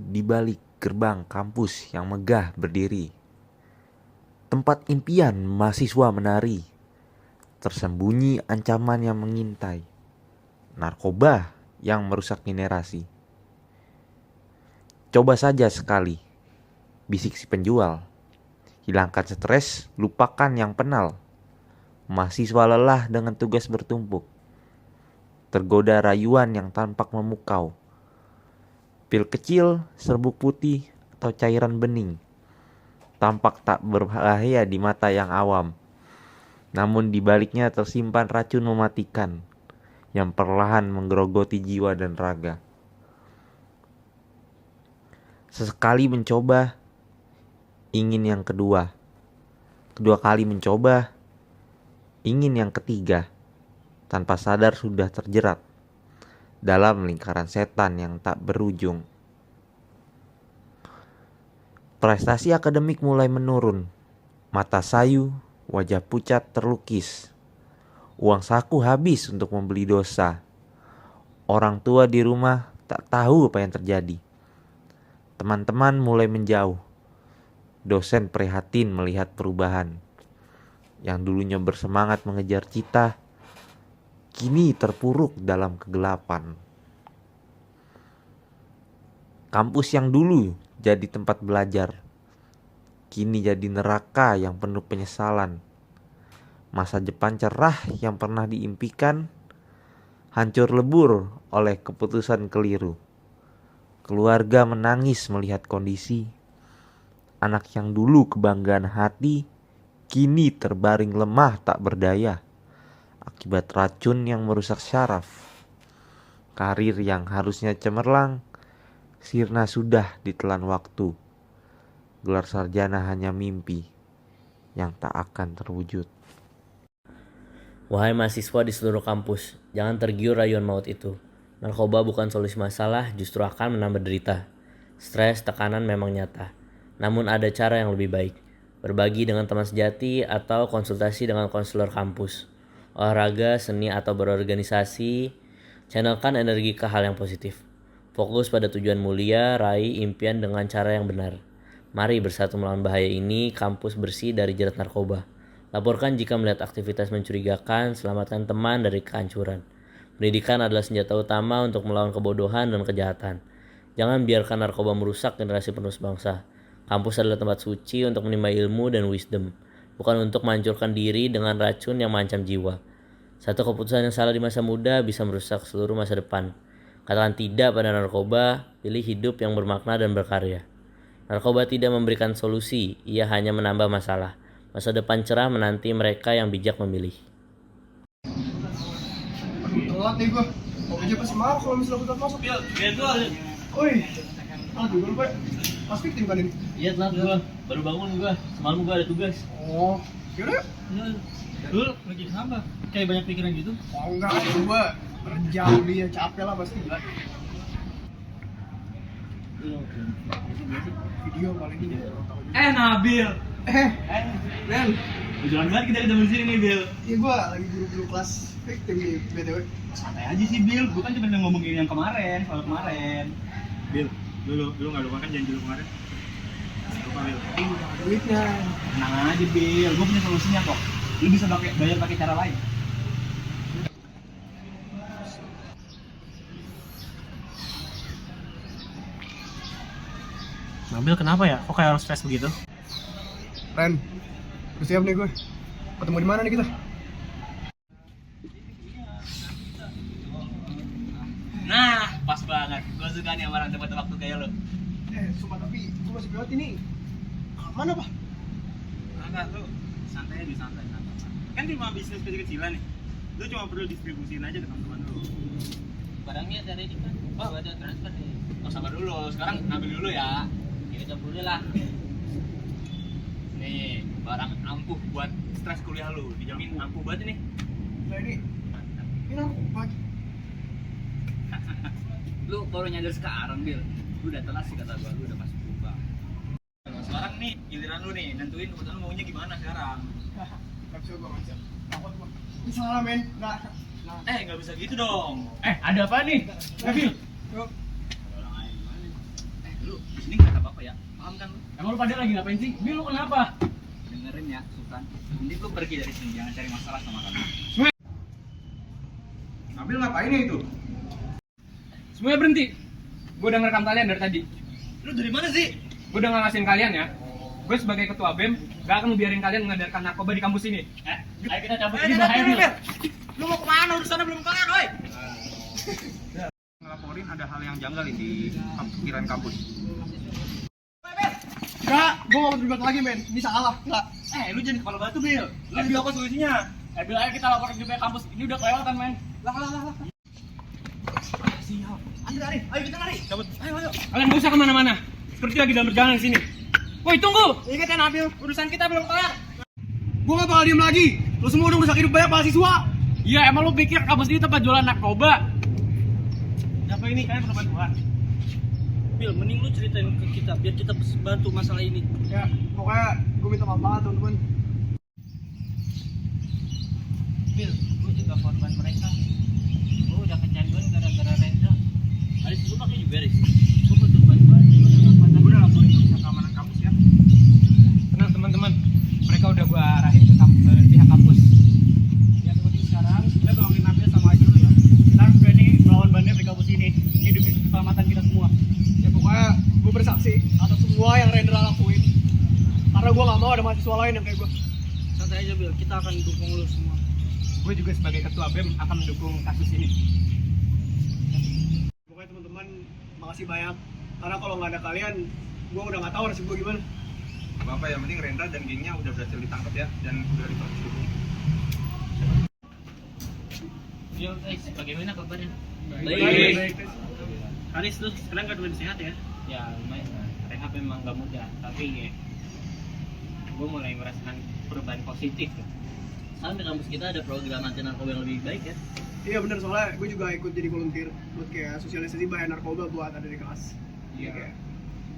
di balik gerbang kampus yang megah berdiri. Tempat impian mahasiswa menari, tersembunyi ancaman yang mengintai, narkoba yang merusak generasi. Coba saja sekali, bisik si penjual. Hilangkan stres, lupakan yang penal. Mahasiswa lelah dengan tugas bertumpuk, tergoda rayuan yang tampak memukau. Pil kecil, serbuk putih, atau cairan bening tampak tak berbahaya di mata yang awam. Namun di baliknya tersimpan racun mematikan yang perlahan menggerogoti jiwa dan raga. Sesekali mencoba, ingin yang kedua. Kedua kali mencoba, ingin yang ketiga. Tanpa sadar sudah terjerat dalam lingkaran setan yang tak berujung. Prestasi akademik mulai menurun. Mata sayu, wajah pucat terlukis. Uang saku habis untuk membeli dosa. Orang tua di rumah tak tahu apa yang terjadi. Teman-teman mulai menjauh. Dosen prihatin melihat perubahan. Yang dulunya bersemangat mengejar cita, kini terpuruk dalam kegelapan. Kampus yang dulu jadi tempat belajar, kini jadi neraka yang penuh penyesalan. Masa depan cerah yang pernah diimpikan, hancur lebur oleh keputusan keliru. Keluarga menangis melihat kondisi. Anak yang dulu kebanggaan hati, kini terbaring lemah tak berdaya akibat racun yang merusak syaraf. Karir yang harusnya cemerlang, sirna sudah ditelan waktu. Gelar sarjana hanya mimpi yang tak akan terwujud. Wahai mahasiswa di seluruh kampus, jangan tergiur rayuan maut itu. Narkoba bukan solusi masalah, justru akan menambah derita. Stres, tekanan memang nyata. Namun ada cara yang lebih baik. Berbagi dengan teman sejati atau konsultasi dengan konselor kampus. Olahraga, seni atau berorganisasi, channelkan energi ke hal yang positif. Fokus pada tujuan mulia, raih impian dengan cara yang benar. Mari bersatu melawan bahaya ini, kampus bersih dari jerat narkoba. Laporkan jika melihat aktivitas mencurigakan, selamatkan teman dari kehancuran. Pendidikan adalah senjata utama untuk melawan kebodohan dan kejahatan. Jangan biarkan narkoba merusak generasi penerus bangsa. Kampus adalah tempat suci untuk menimba ilmu dan wisdom, bukan untuk menghancurkan diri dengan racun yang mengancam jiwa. Satu keputusan yang salah di masa muda bisa merusak seluruh masa depan. Katakan tidak pada narkoba, pilih hidup yang bermakna dan berkarya. Narkoba tidak memberikan solusi, ia hanya menambah masalah. Masa depan cerah menanti mereka yang bijak memilih. Aduh, telat nih gua. Mau aja pasti marah kalau misalnya gua telat masuk. Iya, tuh. Woi, aduh gue lupa. Pas tim kan ini. Iya, telat gua. Baru bangun gua. Semalam gua ada tugas. Oh, yaudah. Lu lagi kenapa? Kayak banyak pikiran gitu? Oh enggak, gua jauh dia capek lah pasti. Video paling ini. Nabil. Ben. Jalan banget kita ketemu di sini nih, Bil. Iya gua lagi buru-buru kelas victim di BTW. Santai aja sih, Bil. Gua kan cuma ngomongin yang kemarin, soal kemarin. Bil, lu nggak lupa kan janji lu kemarin? Lupa, Bil. Duitnya. Tenang aja, Bil. Gua punya solusinya kok. Lu bisa bayar pakai cara lain. Nabil kenapa ya? Kok kayak orang stres begitu? Ren, udah siap nih gue. Ketemu di mana nih kita? Nah, pas banget. Gua suka nih sama orang tempat waktu kayak lu. Sumpah tapi gue masih pilot ini. Mana pak? Enggak, lu santai aja, santai. Kan cuma bisnis kecil-kecilan nih. Lu cuma perlu distribusiin aja ke teman-teman lu. Barangnya dari ini kan. Oh, ada transfer nih. Oh, sabar dulu. Sekarang ngambil dulu ya. Ini dulu lah. Nih, barang ampuh buat stres kuliah lu. Dijamin ampuh banget nih. Nah ini aku pagi. Lu baru nyadar sekarang, Bil. Lu udah telat sih kata gua, lu udah masuk berubah. Sekarang nih giliran lu nih, nentuin keputusan lu maunya gimana sekarang. Gak bisa gue ngajak. Takut gue. Ini salah men. Nggak bisa gitu dong. Ada apa nih? Nabil. Yuk. Lu Emang lu pada lagi ngapain sih? Bil, lu kenapa? Dengerin ya, Sultan. Mending lu pergi dari sini, jangan cari masalah sama kami. Nabil ngapain ya itu? Semuanya berhenti. Gue udah ngerekam kalian dari tadi. Lu dari mana sih? Gue udah ngalasin kalian ya. Gue sebagai ketua BEM gak akan ngebiarin kalian mengedarkan narkoba di kampus ini. Ayo kita cabut ini bahaya Bil. Lu mau kemana? Urusannya belum kelar, oi. Ngelaporin ada hal yang janggal di pikiran kampus. Enggak, gue gak mau terlibat lagi men. Ini salah, enggak. Lu jangan kepala batu, Bil. Lu lebih apa solusinya? Bil, ayo kita laporin ke kampus. Ini udah kelewatan men. Lah. Siap. Lari. Ayo kita lari. Cabut. Ayo. Kalian gak usah kemana-mana. Seperti lagi dalam perjalanan di sini. Woi tunggu. Ingat ya Nabil, urusan kita belum kelar. Gue gak bakal diem lagi. Lo semua udah merusak hidup banyak mahasiswa. Iya emang lu pikir kampus ini tempat jualan narkoba? Siapa ini? Kalian perlu bantuan. Bil, mending lu ceritain ke kita biar kita bantu masalah ini. Ya, pokoknya gue minta maaf banget teman-teman. Bil, gue juga korban mereka. Gue udah kecanduan gara-gara Rendra. Aris, lu pakai juga Aris. Gue butuh bantuan, gue udah gak kuat. Gue udah laporin ke pihak keamanan kampus ya. Tenang teman-teman. Mereka udah gua arahin ke pihak kampus. Ya seperti sekarang, kita tolongin Nabil sama Aji dulu ya. Kita harus berani melawan bandit di kampus ini. Ini demi keselamatan kita semua. Ya pokoknya gue bersaksi atas semua yang Rendra lakuin. Karena gue gak mau ada mahasiswa lain yang kayak gue. Santai aja Bil, kita akan dukung lu semua. Gue juga sebagai ketua BEM akan mendukung kasus ini. Pokoknya teman-teman, makasih banyak. Karena kalau nggak ada kalian, gue udah nggak tahu nasib gue gimana. Bapak yang penting Rendra dan gengnya udah berhasil ditangkap ya dan udah diproses hukum. Yo guys, bagaimana kabarnya? Baik. Haris, lu sekarang kan udah sehat ya? Ya lumayan lah, rehab memang gak mudah. Tapi ya, gue mulai merasakan perubahan positif. Sekarang di kampus kita ada program anti narkoba yang lebih baik ya? Iya bener, soalnya gue juga ikut jadi volunteer buat kayak sosialisasi bahaya narkoba buat ada di kelas. Iya.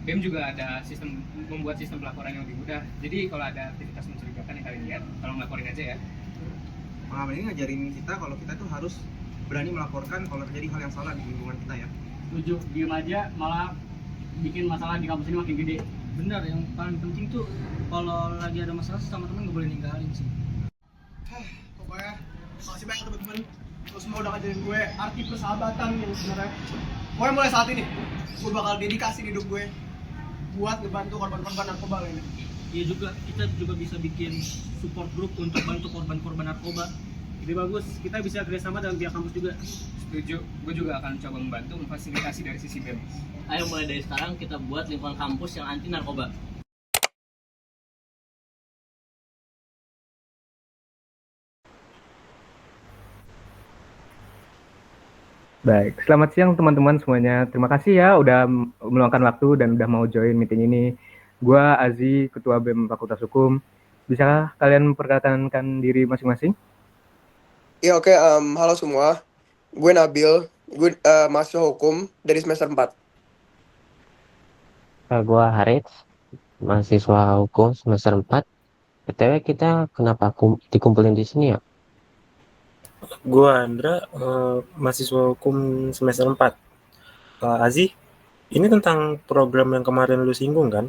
BEM juga ada membuat sistem pelaporan yang lebih mudah. Jadi kalau ada aktivitas mencurigakan yang kalian lihat, tolong laporin aja ya. Pengalaman ini ngajarin kita kalau kita tuh harus berani melaporkan kalau terjadi hal yang salah di lingkungan kita ya. Setuju, diem aja malah bikin masalah di kampus ini makin gede. Benar, yang paling penting tuh kalau lagi ada masalah sama teman gak boleh ninggalin sih. Pokoknya, makasih banyak teman-teman. Lo semua udah ngajarin gue arti persahabatan yang sebenarnya. Pokoknya mulai saat ini, gue bakal dedikasi hidup gue buat ngebantu korban-korban narkoba lainnya. Iya juga, kita juga bisa bikin support group untuk bantu korban-korban narkoba. Ide bagus, kita bisa kerjasama dengan pihak kampus juga. Setuju, gue juga akan coba membantu memfasilitasi dari sisi BEM. Ayo mulai dari sekarang kita buat lingkungan kampus yang anti narkoba. Baik, selamat siang teman-teman semuanya. Terima kasih ya udah meluangkan waktu dan udah mau join meeting ini. Gua Azi, Ketua BEM Fakultas Hukum. Bisakah kalian memperkenalkan diri masing-masing? Iya oke, halo semua. Gue Nabil, gue mahasiswa hukum dari semester 4. Gua Harits, mahasiswa hukum semester 4. BTW kita kenapa dikumpulin di sini ya? Gua Andra, mahasiswa hukum semester 4. Azi, ini tentang program yang kemarin lu singgung kan?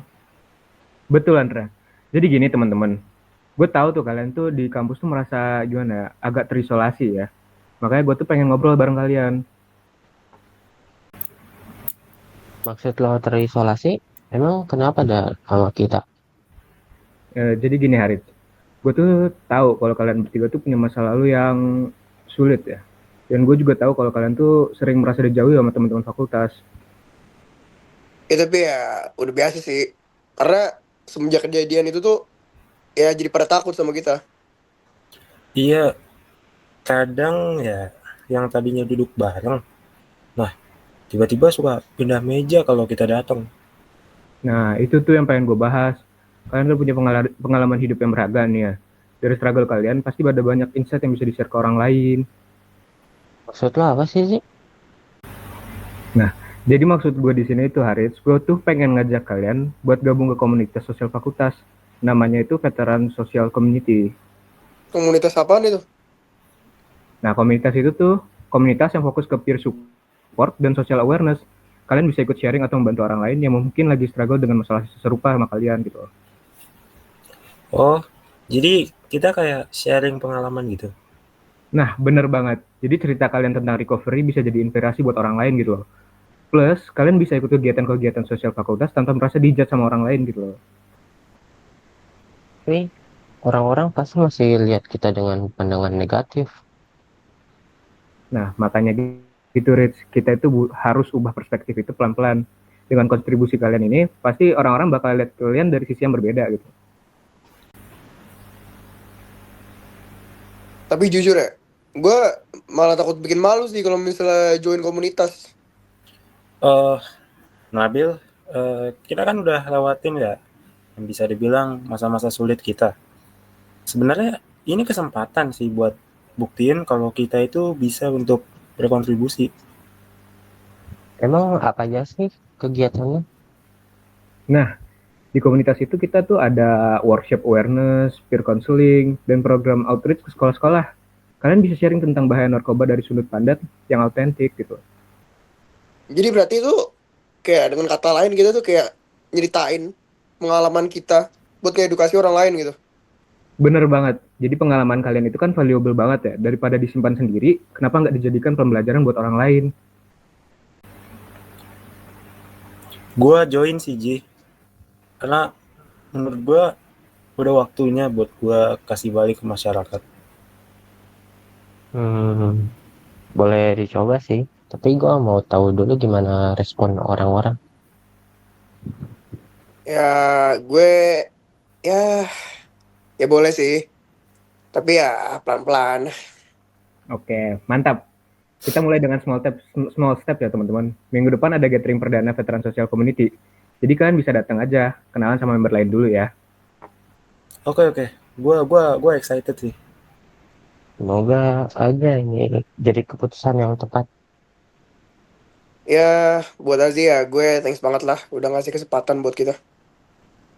Betul Andra. Jadi gini teman-teman, gue tahu tuh kalian tuh di kampus tuh merasa gimana ya, agak terisolasi ya. Makanya gue tuh pengen ngobrol bareng kalian. Maksud lo terisolasi? Emang kenapa ada sama kita? Jadi gini Harit, gue tuh tahu kalau kalian bertiga tuh punya masa lalu yang sulit ya. Dan gue juga tahu kalau kalian tuh sering merasa dijauhi sama teman-teman fakultas. Tapi ya udah biasa sih. Karena semenjak kejadian itu tuh ya jadi pada takut sama kita. Iya, kadang ya yang tadinya duduk bareng, nah tiba-tiba suka pindah meja kalau kita datang. Nah itu tuh yang pengen gue bahas. Kalian kan punya pengalaman hidup yang beragam nih ya. Dari struggle kalian pasti ada banyak insight yang bisa di-share ke orang lain. Maksud lo apa sih? Nah, jadi maksud gue di sini itu Haris, gue tuh pengen ngajak kalian buat gabung ke komunitas sosial fakultas. Namanya itu Veteran Social Community. Komunitas apaan itu? Nah, komunitas itu tuh komunitas yang fokus ke peer support dan social awareness. kalian bisa ikut sharing atau membantu orang lain yang mungkin lagi struggle dengan masalah serupa sama kalian gitu. Oh, jadi kita kayak sharing pengalaman gitu. Nah, bener banget. Jadi cerita kalian tentang recovery bisa jadi inspirasi buat orang lain gitu loh. Plus, kalian bisa ikut kegiatan-kegiatan sosial fakultas tanpa merasa dijudge sama orang lain gitu loh. Tapi orang-orang pasti masih lihat kita dengan pandangan negatif. Nah, makanya gitu, Rich. Kita itu harus ubah perspektif itu pelan-pelan. Dengan kontribusi kalian ini, pasti orang-orang bakal lihat kalian dari sisi yang berbeda gitu. Tapi jujur ya, gue malah takut bikin malu sih kalau misalnya join komunitas. Nabil, kita kan udah lewatin ya, yang bisa dibilang masa-masa sulit kita. Sebenarnya ini kesempatan sih buat buktiin kalau kita itu bisa untuk berkontribusi. Emang apa aja sih kegiatannya? Nah, di komunitas itu kita tuh ada workshop awareness, peer counseling, dan program outreach ke sekolah-sekolah. Kalian bisa sharing tentang bahaya narkoba dari sudut pandang yang autentik gitu. Jadi berarti itu kayak dengan kata lain kita tuh kayak nyeritain pengalaman kita buat ngedukasi orang lain gitu. Bener banget. Jadi pengalaman kalian itu kan valuable banget ya. Daripada disimpan sendiri, kenapa nggak dijadikan pembelajaran buat orang lain? Gua join sih, Ji. Karena menurut gua udah waktunya buat gua kasih balik ke masyarakat. Boleh dicoba sih. Tapi gue mau tahu dulu gimana respon orang-orang. Ya gue ya boleh sih. Tapi ya pelan-pelan. Oke, mantap. Kita mulai dengan small step ya teman-teman. Minggu depan ada gathering perdana veteran social community. Jadi kalian bisa datang aja, kenalan sama member lain dulu ya. Oke. Gua excited sih. Semoga aja ini jadi keputusan yang tepat. Ya buat Azi ya gue thanks banget lah udah ngasih kesempatan buat kita.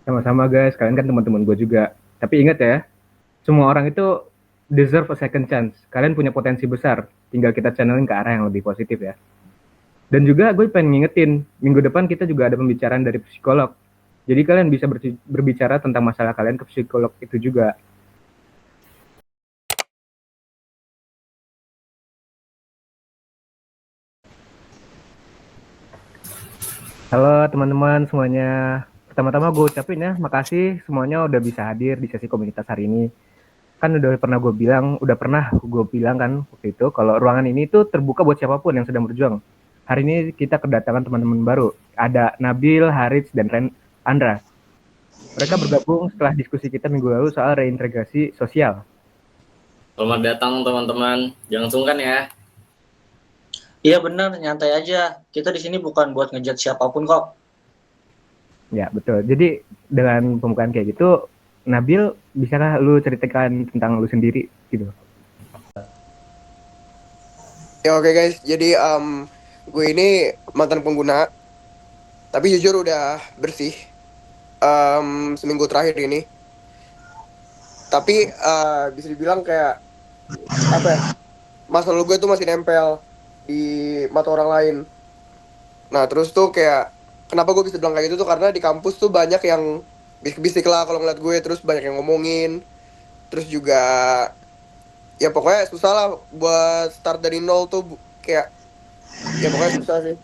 Sama-sama guys, kalian kan teman-teman gue juga. Tapi ingat ya, semua orang itu deserve a second chance. Kalian punya potensi besar, tinggal kita channeling ke arah yang lebih positif ya. Dan juga gue pengen ngingetin, minggu depan kita juga ada pembicaraan dari psikolog. Jadi kalian bisa berbicara tentang masalah kalian ke psikolog itu juga. Halo teman-teman semuanya. Pertama-tama gue ucapin ya, makasih semuanya udah bisa hadir di sesi komunitas hari ini. Kan udah pernah gue bilang kan waktu itu, kalau ruangan ini tuh terbuka buat siapapun yang sedang berjuang. Hari ini kita kedatangan teman-teman baru. Ada Nabil, Harits, dan Andra. Mereka bergabung setelah diskusi kita minggu lalu soal reintegrasi sosial. Selamat datang teman-teman, jangan sungkan ya. Iya benar, nyantai aja. Kita di sini bukan buat ngejat siapapun kok. Ya betul. Jadi dengan pembukaan kayak gitu, Nabil, bisakah lu ceritakan tentang lu sendiri gitu? Ya oke guys, jadi gue ini mantan pengguna, tapi jujur udah bersih seminggu terakhir ini. Tapi bisa dibilang kayak apa ya? Masa lalu gue tuh masih nempel di mata orang lain. Nah terus tuh kayak kenapa gue bisa bilang kayak gitu tuh karena di kampus tuh banyak yang bisik-bisik lah kalau ngeliat gue, terus banyak yang ngomongin, terus juga ya pokoknya susah lah buat start dari nol tuh kayak ya pokoknya susah sih.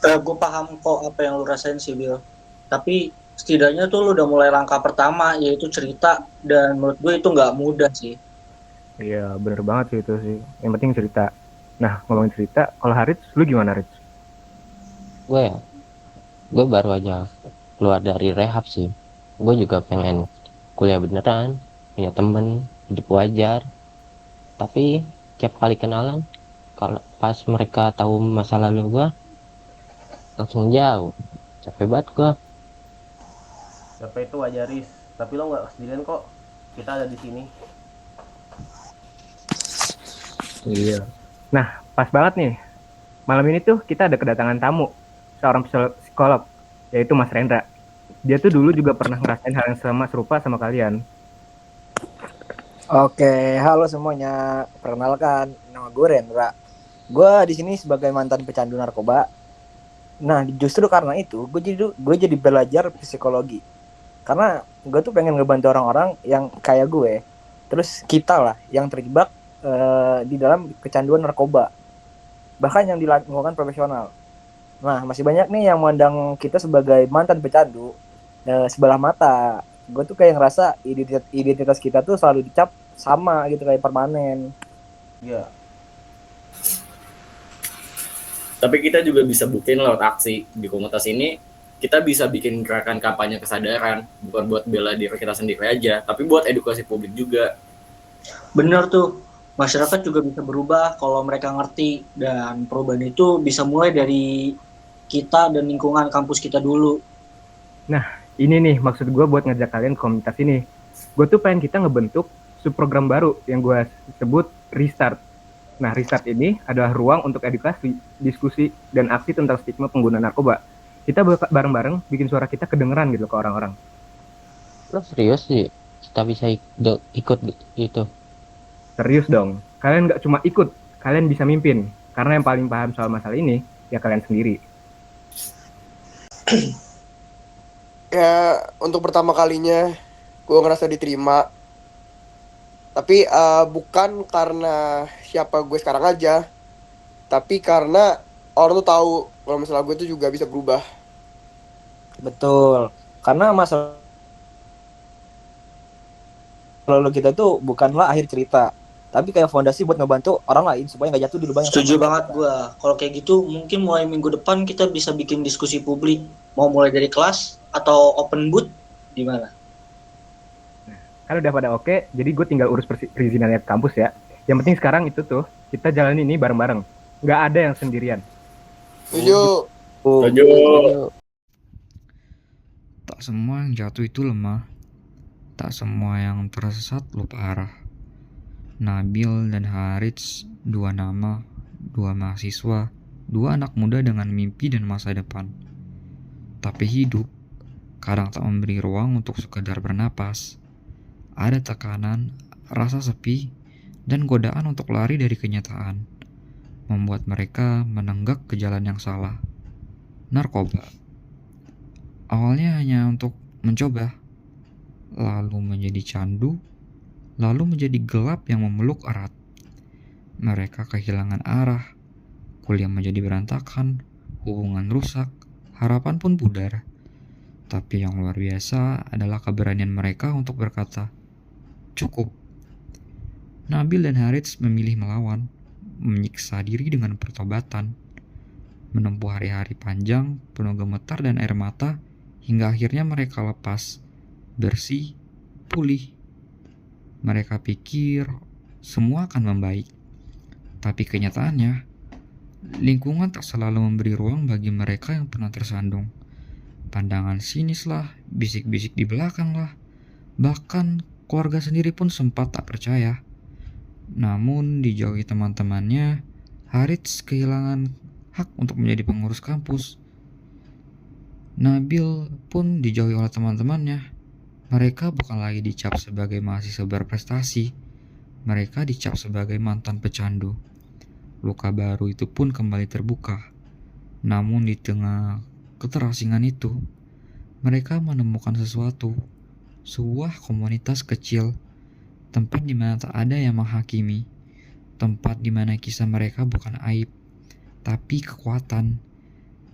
Gue paham kok apa yang lu rasain sih Bill. Tapi setidaknya tuh lu udah mulai langkah pertama, yaitu cerita, dan menurut gue itu nggak mudah sih. Iya bener banget sih itu sih. Yang penting cerita. Nah ngomongin cerita, kalau Harits, lu gimana Harits? Gue baru aja keluar dari rehab sih. Gue juga pengen kuliah beneran, punya temen, hidup wajar. Tapi tiap kali kenalan, kalau pas mereka tahu masa lalu gue, langsung jauh. Capek banget gue. Capek itu wajaris, tapi lo nggak sendirian kok. Kita ada di sini. Iya. Nah pas banget nih. Malam ini tuh kita ada kedatangan tamu, seorang psikolog, yaitu Mas Rendra. Dia tuh dulu juga pernah ngerasain hal yang serupa sama kalian. Oke, halo semuanya. Perkenalkan, nama gue Rendra. Gue di sini sebagai mantan pecandu narkoba Nah, justru karena itu gue jadi belajar psikologi. Karena gue tuh pengen ngebantu orang-orang yang kayak gue. Terus kita lah yang terjebak di dalam kecanduan narkoba. Bahkan yang dilakukan profesional. Nah, masih banyak nih yang memandang kita sebagai mantan pecandu sebelah mata. Gue tuh kayak ngerasa identitas kita tuh selalu dicap sama gitu, kayak permanen. Iya. Tapi kita juga bisa buktiin lewat aksi. Di komunitas ini kita bisa bikin gerakan kampanye kesadaran, bukan buat bela diri kita sendiri aja, tapi buat edukasi publik juga. Bener tuh, masyarakat juga bisa berubah kalau mereka ngerti, dan perubahan itu bisa mulai dari kita dan lingkungan kampus kita dulu. Nah, ini nih maksud gue buat ngajak kalian ke komunitas ini. Gue tuh pengen kita ngebentuk subprogram baru yang gue sebut Restart. Nah, Restart ini adalah ruang untuk edukasi, diskusi, dan aksi tentang stigma pengguna narkoba. Kita bareng-bareng bikin suara kita kedengeran gitu ke orang-orang. Lo serius sih kita bisa ikut gitu? Serius dong, kalian gak cuma ikut, kalian bisa mimpin. Karena yang paling paham soal masalah ini, ya kalian sendiri. Ya, untuk pertama kalinya gue ngerasa diterima. Tapi bukan karena siapa gue sekarang aja, tapi karena orang tuh tahu kalau misalnya gue tuh juga bisa berubah. Betul. Karena masa lalu kita tuh bukanlah akhir cerita, tapi kayak fondasi buat ngebantu orang lain supaya nggak jatuh di lubang yang Setuju sama. banget gue. Kalau kayak gitu, mungkin mulai minggu depan kita bisa bikin diskusi publik. Mau mulai dari kelas atau open booth, di mana? Kan udah pada oke, jadi gue tinggal urus perizinannya ke kampus ya. Yang penting sekarang itu tuh, kita jalan ini bareng-bareng. Nggak ada yang sendirian. Setuju. Setuju. Tak semua yang jatuh itu lemah. Tak semua yang tersesat lupa arah. Nabil dan Harits, dua nama, dua mahasiswa, dua anak muda dengan mimpi dan masa depan. Tapi hidup kadang tak memberi ruang untuk sekedar bernapas. Ada tekanan, rasa sepi, dan godaan untuk lari dari kenyataan, membuat mereka menenggak ke jalan yang salah. Narkoba. Awalnya hanya untuk mencoba, lalu menjadi candu, lalu menjadi gelap yang memeluk erat. Mereka kehilangan arah, kuliah menjadi berantakan, hubungan rusak, harapan pun pudar. Tapi yang luar biasa adalah keberanian mereka untuk berkata, cukup. Nabil dan Harits memilih melawan, menyiksa diri dengan pertobatan, menempuh hari-hari panjang, penuh gemetar dan air mata, hingga akhirnya mereka lepas, bersih, pulih. Mereka pikir semua akan membaik, tapi kenyataannya, lingkungan tak selalu memberi ruang bagi mereka yang pernah tersandung. Pandangan sinis lah, bisik-bisik di belakang lah, bahkan keluarga sendiri pun sempat tak percaya. Namun dijauhi teman-temannya, Harits kehilangan hak untuk menjadi pengurus kampus. Nabil pun dijauhi oleh teman-temannya. Mereka bukan lagi dicap sebagai mahasiswa berprestasi, mereka dicap sebagai mantan pecandu. Luka baru itu pun kembali terbuka. Namun di tengah keterasingan itu, mereka menemukan sesuatu. Sebuah komunitas kecil, tempat di mana tak ada yang menghakimi, tempat di mana kisah mereka bukan aib, tapi kekuatan.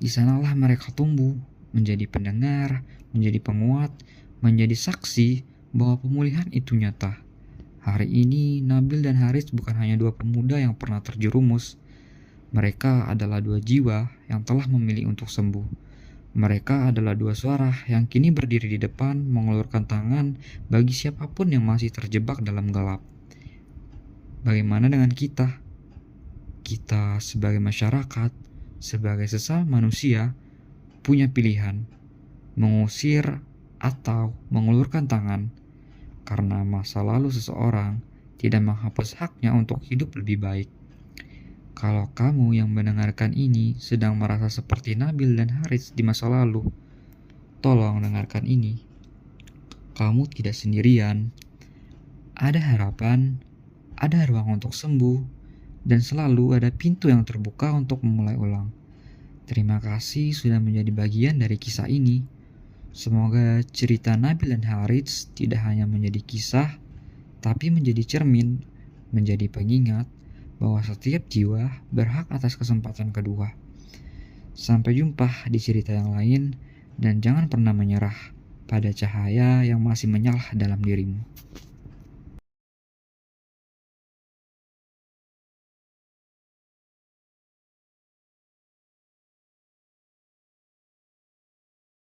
Di sanalah mereka tumbuh, menjadi pendengar, menjadi penguat, menjadi saksi bahwa pemulihan itu nyata. Hari ini, Nabil dan Harits bukan hanya dua pemuda yang pernah terjerumus. Mereka adalah dua jiwa yang telah memilih untuk sembuh. Mereka adalah dua suara yang kini berdiri di depan, mengulurkan tangan bagi siapapun yang masih terjebak dalam gelap. Bagaimana dengan kita? Kita sebagai masyarakat, sebagai sesama manusia, punya pilihan, mengusir atau mengulurkan tangan, karena masa lalu seseorang tidak menghapus haknya untuk hidup lebih baik. Kalau kamu yang mendengarkan ini sedang merasa seperti Nabil dan Harits di masa lalu, tolong dengarkan ini. Kamu tidak sendirian. Ada harapan, ada ruang untuk sembuh, dan selalu ada pintu yang terbuka untuk memulai ulang. Terima kasih sudah menjadi bagian dari kisah ini. Semoga cerita Nabil dan Harits tidak hanya menjadi kisah, tapi menjadi cermin, menjadi pengingat bahwa setiap jiwa berhak atas kesempatan kedua. Sampai jumpa di cerita yang lain, dan jangan pernah menyerah pada cahaya yang masih menyala dalam dirimu.